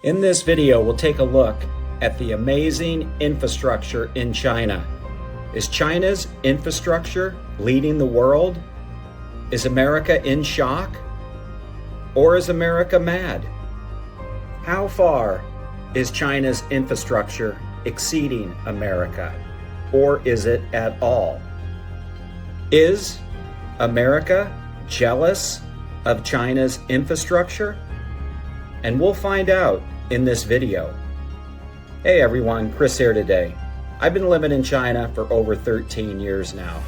In this video, we'll take a look at the amazing infrastructure in China. Is China's infrastructure leading the world? Is America in shock? Or is America mad? How far is China's infrastructure exceeding America? Or is it at all? Is America jealous of China's infrastructure? And we'll find out in this video. Hey everyone, Chris here today. I've been living in China for over 13 years now,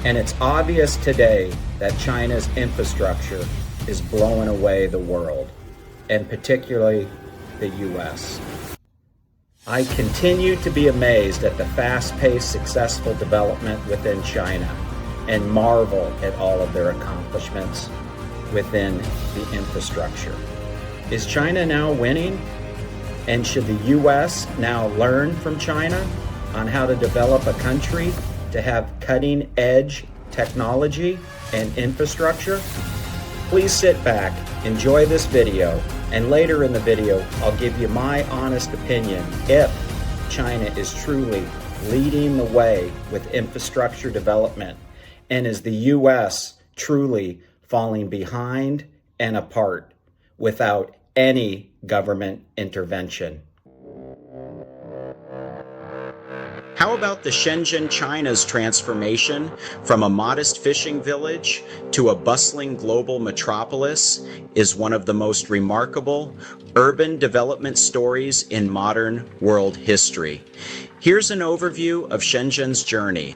and it's obvious today that China's infrastructure is blowing away the world, and particularly the US. I continue to be amazed at the fast-paced, successful development within China and marvel at all of their accomplishments within the infrastructure. Is China now winning? And should the US now learn from China on how to develop a country to have cutting-edge technology and infrastructure? Please sit back, enjoy this video, and later in the video, I'll give you my honest opinion if China is truly leading the way with infrastructure development, and is the US truly falling behind and apart without any government intervention. How about the Shenzhen, China's transformation from a modest fishing village to a bustling global metropolis is one of the most remarkable urban development stories in modern world history. Here's an overview of Shenzhen's journey.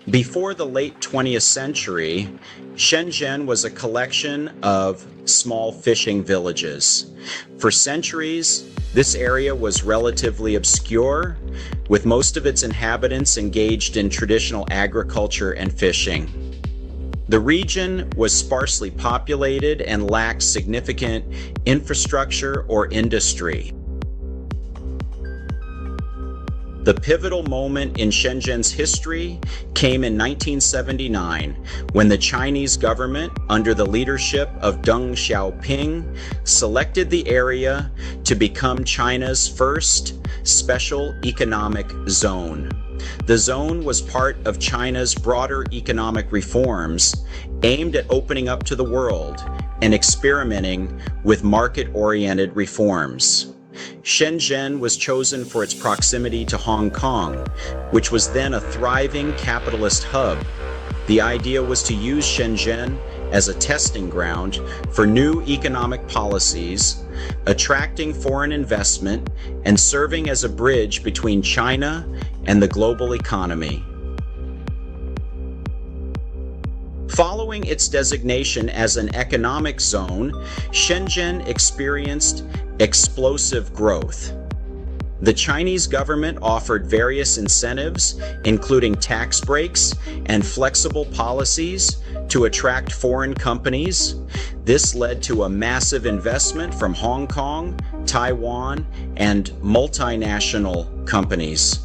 Before the late 20th century, Shenzhen was a collection of small fishing villages. For centuries, this area was relatively obscure, with most of its inhabitants engaged in traditional agriculture and fishing. The region was sparsely populated and lacked significant infrastructure or industry. The pivotal moment in Shenzhen's history came in 1979, when the Chinese government, under the leadership of Deng Xiaoping, selected the area to become China's first special economic zone. The zone was part of China's broader economic reforms aimed at opening up to the world and experimenting with market-oriented reforms. Shenzhen was chosen for its proximity to Hong Kong, which was then a thriving capitalist hub. The idea was to use Shenzhen as a testing ground for new economic policies, attracting foreign investment, and serving as a bridge between China and the global economy. Following its designation as an economic zone, Shenzhen experienced explosive growth. The Chinese government offered various incentives, including tax breaks and flexible policies to attract foreign companies. This led to a massive investment from Hong Kong, Taiwan, and multinational companies.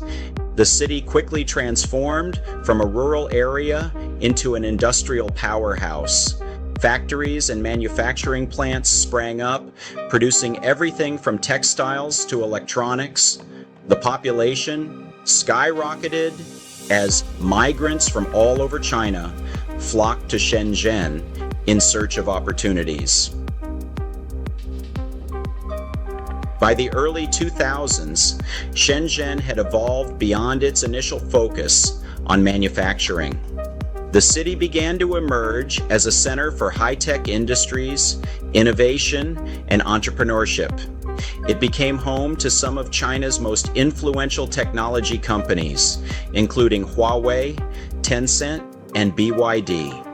The city quickly transformed from a rural area into an industrial powerhouse. Factories and manufacturing plants sprang up, producing everything from textiles to electronics. The population skyrocketed as migrants from all over China flocked to Shenzhen in search of opportunities. By the early 2000s, Shenzhen had evolved beyond its initial focus on manufacturing. The city began to emerge as a center for high-tech industries, innovation, and entrepreneurship. It became home to some of China's most influential technology companies, including Huawei, Tencent, and BYD.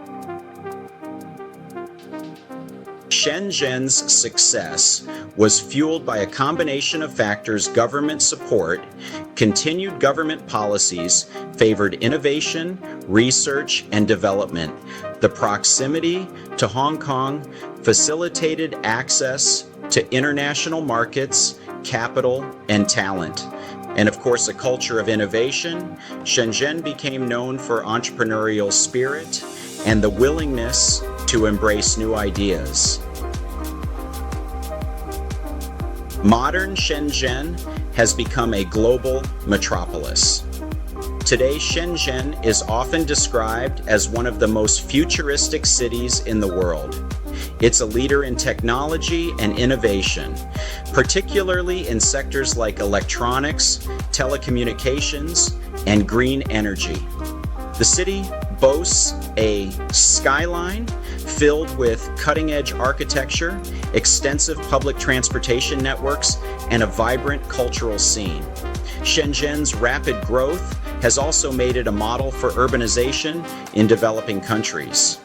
Shenzhen's success was fueled by a combination of factors: government support, continued government policies favored innovation, research, and development. The proximity to Hong Kong facilitated access to international markets, capital, and talent. And of course, a culture of innovation. Shenzhen became known for entrepreneurial spirit and the willingness to embrace new ideas. Modern Shenzhen has become a global metropolis. Today, Shenzhen is often described as one of the most futuristic cities in the world. It's a leader in technology and innovation, particularly in sectors like electronics, telecommunications, and green energy. The city boasts a skyline filled with cutting-edge architecture, extensive public transportation networks, and a vibrant cultural scene. Shenzhen's rapid growth has also made it a model for urbanization in developing countries.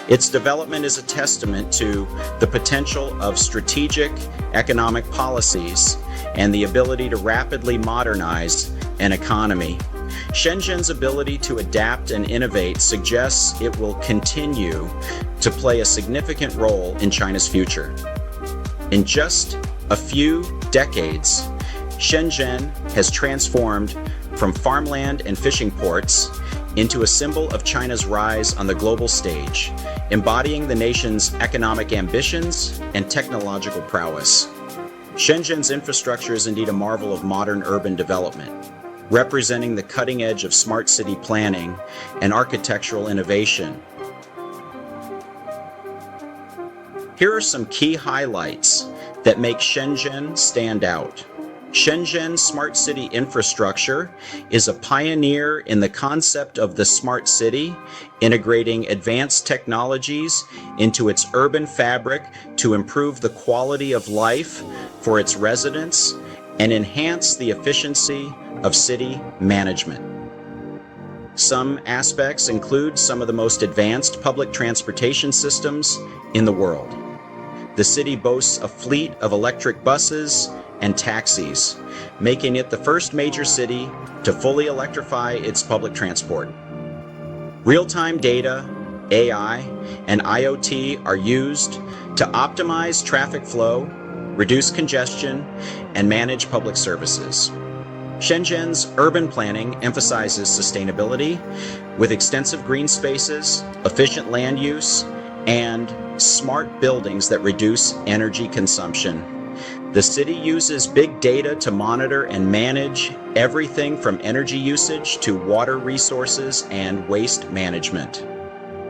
Its development is a testament to the potential of strategic economic policies and the ability to rapidly modernize an economy. Shenzhen's ability to adapt and innovate suggests it will continue to play a significant role in China's future. In just a few decades, Shenzhen has transformed from farmland and fishing ports into a symbol of China's rise on the global stage, embodying the nation's economic ambitions and technological prowess. Shenzhen's infrastructure is indeed a marvel of modern urban development, representing the cutting edge of smart city planning and architectural innovation. Here are some key highlights that make Shenzhen stand out. Shenzhen's smart city infrastructure is a pioneer in the concept of the smart city, integrating advanced technologies into its urban fabric to improve the quality of life for its residents and enhance the efficiency of city management. Some aspects include some of the most advanced public transportation systems in the world. The city boasts a fleet of electric buses and taxis, making it the first major city to fully electrify its public transport. Real-time data, AI, and IoT are used to optimize traffic flow, reduce congestion, and manage public services. Shenzhen's urban planning emphasizes sustainability with extensive green spaces, efficient land use, and smart buildings that reduce energy consumption. The city uses big data to monitor and manage everything from energy usage to water resources and waste management.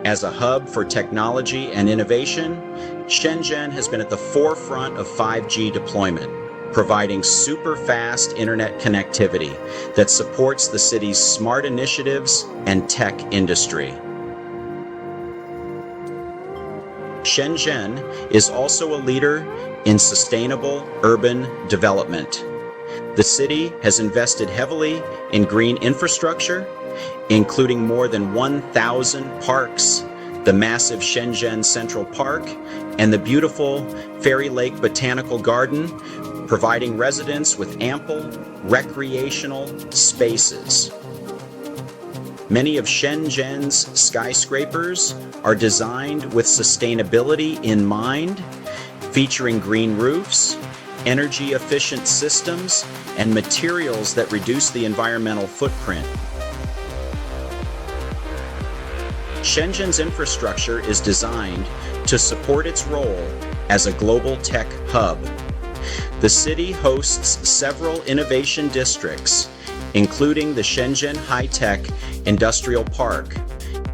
As a hub for technology and innovation, Shenzhen has been at the forefront of 5G deployment, providing super fast internet connectivity that supports the city's smart initiatives and tech industry. Shenzhen is also a leader in sustainable urban development. The city has invested heavily in green infrastructure, including more than 1,000 parks, the massive Shenzhen Central Park, and the beautiful Fairy Lake Botanical Garden, providing residents with ample recreational spaces. Many of Shenzhen's skyscrapers are designed with sustainability in mind, featuring green roofs, energy-efficient systems, and materials that reduce the environmental footprint. Shenzhen's infrastructure is designed to support its role as a global tech hub. The city hosts several innovation districts, including the Shenzhen HighTech Industrial Park.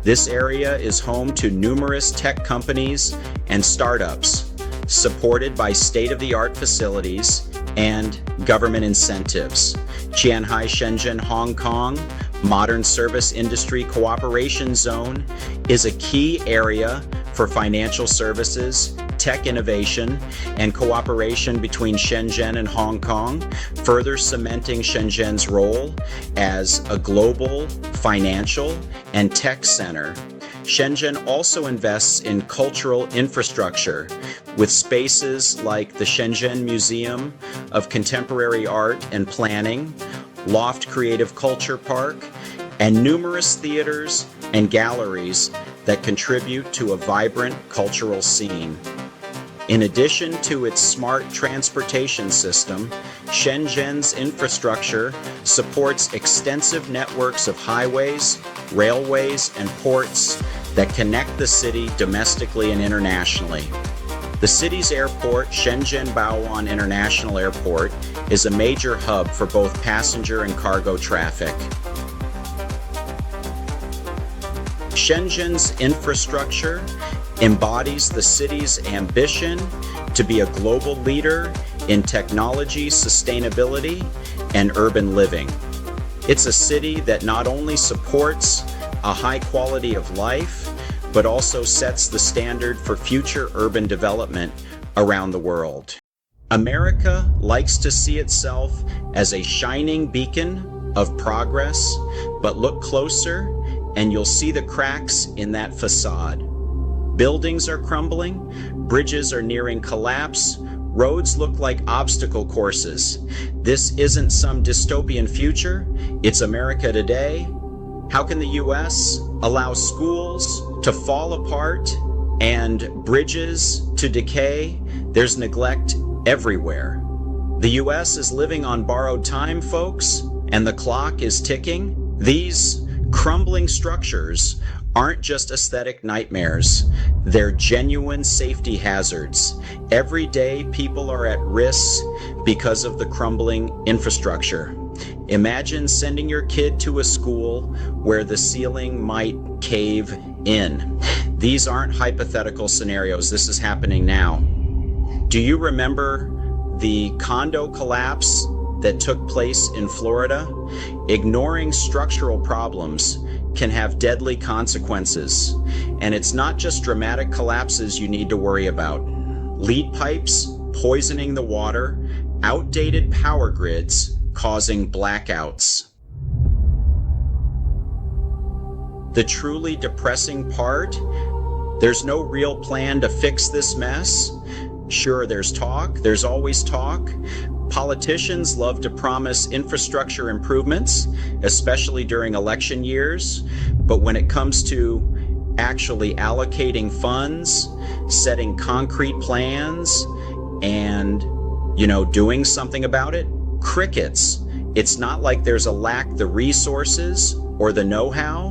This area is home to numerous tech companies and startups, supported by state-of-the-art facilities and government incentives. Qianhai Shenzhen Hong Kong Modern Service Industry Cooperation Zone is a key area for financial services, tech innovation, and cooperation between Shenzhen and Hong Kong, further cementing Shenzhen's role as a global financial and tech center. Shenzhen also invests in cultural infrastructure with spaces like the Shenzhen Museum of Contemporary Art and Planning, Loft Creative Culture Park, and numerous theaters and galleries that contribute to a vibrant cultural scene. In addition to its smart transportation system, Shenzhen's infrastructure supports extensive networks of highways, railways, and ports that connect the city domestically and internationally. The city's airport, Shenzhen Baoan International Airport, is a major hub for both passenger and cargo traffic. Shenzhen's infrastructure embodies the city's ambition to be a global leader in technology, sustainability, and urban living. It's a city that not only supports a high quality of life, but also sets the standard for future urban development around the world. America likes to see itself as a shining beacon of progress, but look closer and you'll see the cracks in that facade. Buildings are crumbling, bridges are nearing collapse, roads look like obstacle courses. This isn't some dystopian future, it's America today. How can the US allow schools to fall apart and bridges to decay? There's neglect everywhere. The US is living on borrowed time, folks, and the clock is ticking. These crumbling structures aren't just aesthetic nightmares. They're genuine safety hazards. Every day, people are at risk because of the crumbling infrastructure. Imagine sending your kid to a school where the ceiling might cave in. These aren't hypothetical scenarios. This is happening now. Do you remember the condo collapse that took place in Florida? Ignoring structural problems can have deadly consequences. And it's not just dramatic collapses you need to worry about. Lead pipes poisoning the water, outdated power grids causing blackouts. The truly depressing part, there's no real plan to fix this mess. Sure, there's talk, there's always talk. Politicians love to promise infrastructure improvements, especially during election years. But when it comes to actually allocating funds, setting concrete plans, and, doing something about it, crickets. It's not like there's a lack the resources or the know-how.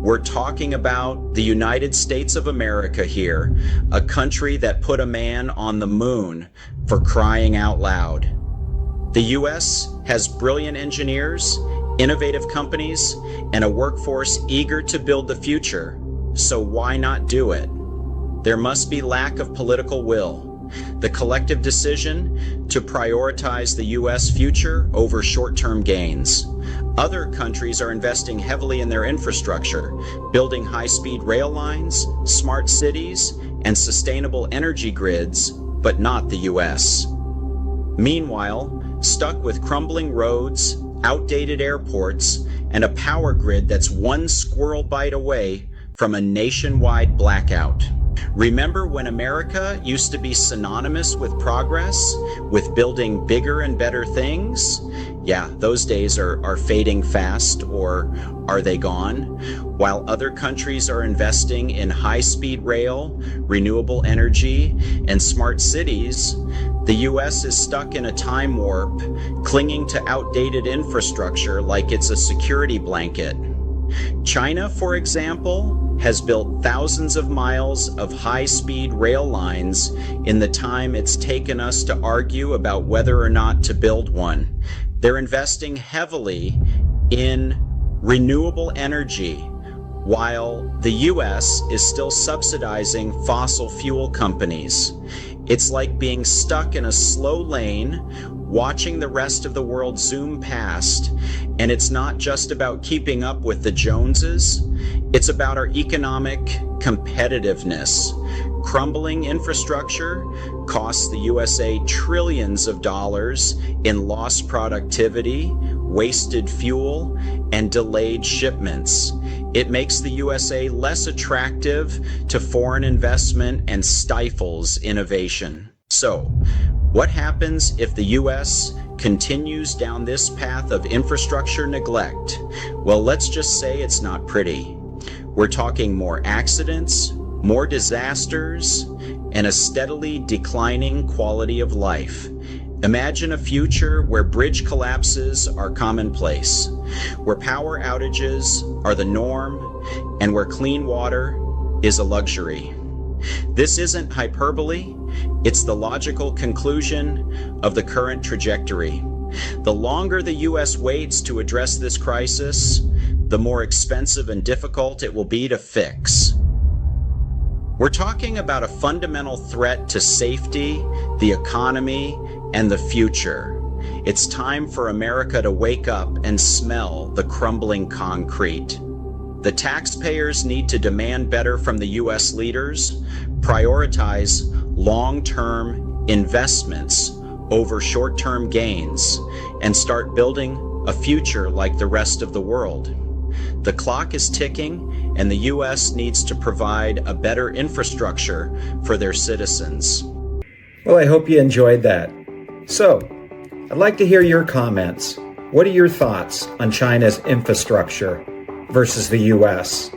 We're talking about the United States of America here, a country that put a man on the moon, for crying out loud. The US has brilliant engineers, innovative companies, and a workforce eager to build the future. So why not do it? There must be lack of political will. The collective decision to prioritize the U.S. future over short-term gains. Other countries are investing heavily in their infrastructure, building high-speed rail lines, smart cities, and sustainable energy grids, but not the U.S. Meanwhile, stuck with crumbling roads, outdated airports, and a power grid that's one squirrel bite away from a nationwide blackout. Remember when America used to be synonymous with progress, with building bigger and better things? Yeah, those days are fading fast, or are they gone? While other countries are investing in high-speed rail, renewable energy, and smart cities, the U.S. is stuck in a time warp, clinging to outdated infrastructure like it's a security blanket. China, for example, has built thousands of miles of high-speed rail lines in the time it's taken us to argue about whether or not to build one. They're investing heavily in renewable energy, while the U.S. is still subsidizing fossil fuel companies. It's like being stuck in a slow lane, watching the rest of the world zoom past, and it's not just about keeping up with the Joneses, it's about our economic competitiveness. Crumbling infrastructure costs the USA trillions of dollars in lost productivity, wasted fuel, and delayed shipments. It makes the USA less attractive to foreign investment and stifles innovation. So, what happens if the US continues down this path of infrastructure neglect? Well, let's just say it's not pretty. We're talking more accidents, more disasters, and a steadily declining quality of life. Imagine a future where bridge collapses are commonplace, where power outages are the norm, and where clean water is a luxury. This isn't hyperbole, it's the logical conclusion of the current trajectory. The longer the U.S. waits to address this crisis, the more expensive and difficult it will be to fix. We're talking about a fundamental threat to safety, the economy, and the future. It's time for America to wake up and smell the crumbling concrete. The taxpayers need to demand better from the U.S. leaders, prioritize long-term investments over short-term gains, and start building a future like the rest of the world. The clock is ticking, and the U.S. needs to provide a better infrastructure for their citizens. Well, I hope you enjoyed that. So, I'd like to hear your comments. What are your thoughts on China's infrastructure versus the U.S.?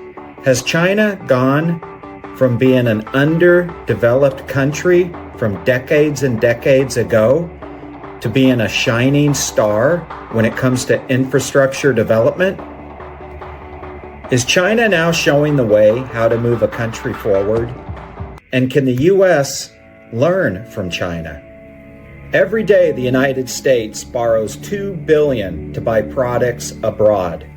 Has China gone from being an underdeveloped country from decades and decades ago to being a shining star when it comes to infrastructure development? Is China now showing the way how to move a country forward? And can the U.S. learn from China? Every day, the United States borrows $2 billion to buy products abroad.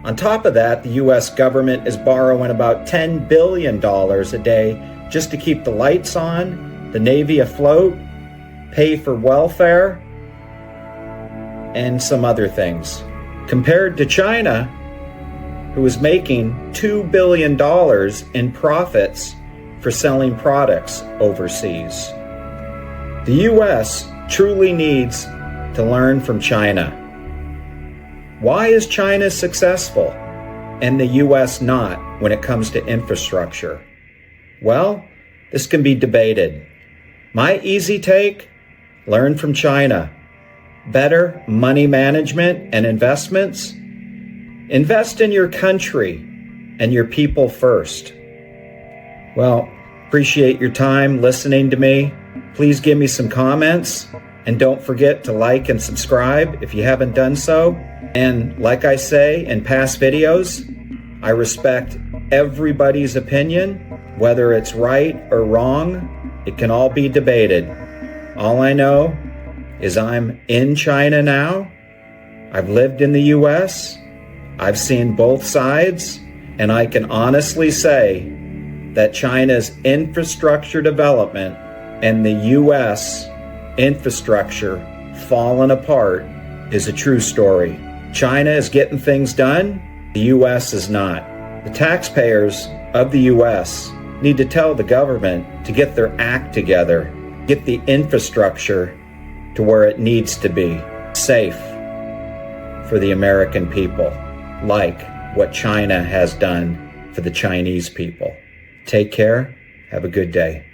On top of that, the U.S. government is borrowing about $10 billion a day just to keep the lights on, the Navy afloat, pay for welfare, and some other things. Compared to China, who is making $2 billion in profits for selling products overseas. The U.S. truly needs to learn from China. Why is China successful and the U.S. not when it comes to infrastructure? Well, this can be debated. My easy take: learn from China. Better money management and investments. Invest in your country and your people first. Well, appreciate your time listening to me. Please give me some comments, and don't forget to like and subscribe if you haven't done so. And like I say in past videos, I respect everybody's opinion, whether it's right or wrong. It can all be debated. All I know is I'm in China now. I've lived in the U.S. I've seen both sides, and I can honestly say that China's infrastructure development and the U.S. infrastructure falling apart is a true story. China is getting things done, the U.S. is not. The taxpayers of the U.S. need to tell the government to get their act together, get the infrastructure to where it needs to be, safe for the American people, like what China has done for the Chinese people. Take care. Have a good day.